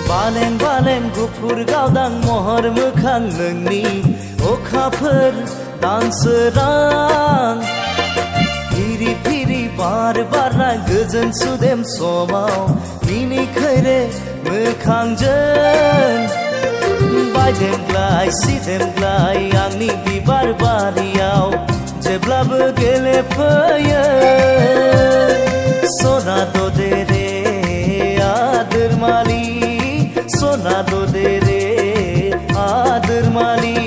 बालें बालें गुफुर गावदां महर मोखां नोंनि अखाफोर दानसोरां फिरि फिरि बार बारना गोजोन सुदेम समाव मिनिखैरे मोखांजों बायदेमग्लाय सिदेमग्लाय आंनि बिबार बारियाव जेब्लाबो गेलेफैयो सना दे रे आदोर मालि सना दे रे आदोर मालि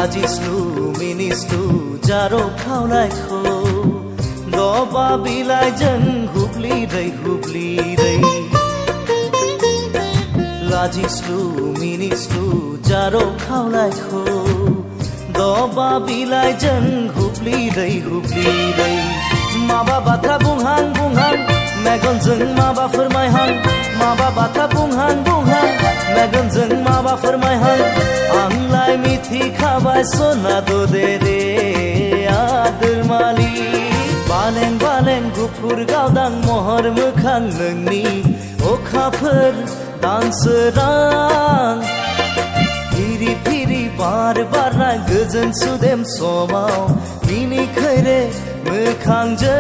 लाजिस्लु मिनिस्लु जारो खावनायखौ दबा बिलाइजों हुब्लिरै हुब्लिरै लाजिस्लु मिनिस्लु जारो खावनायखौ दबा बिलाइजों हुब्लिरै हुब्लिरै माबा बाथ्रा बुंहां बुंहां मेगनजों माबा फोरमायहां माबा बाथ्रा बुंहां बुंहां मेगनजों माबा फोरमायहां आंलाय मिथिखाबाय सना दे रे आदोर मालि बालें बालें गुफुर गावदां महर मोखां नोंनि अखाफोर दानसोरां फिरि फिरि बार बारना गोजोन सुदेम समाव मिनिखैरे मोखांजों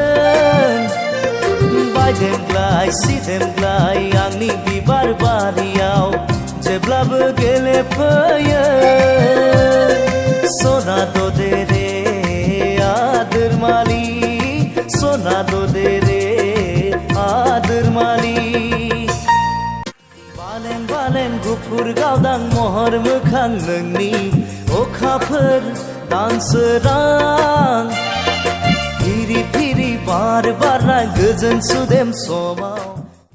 बायदेमग्लाय सिदेमग्लाय आंनि बिबार बारियाव जेब्लाबो गेलेफैयो सना दे रे आदोर मालि सना दे रे आदोर मालि बालें बालें गुफुर गावदां महर मोखां नोंनि अखाफोर दानसोरां फिरि फिरि बार बारना गोजोन सुदेम समाव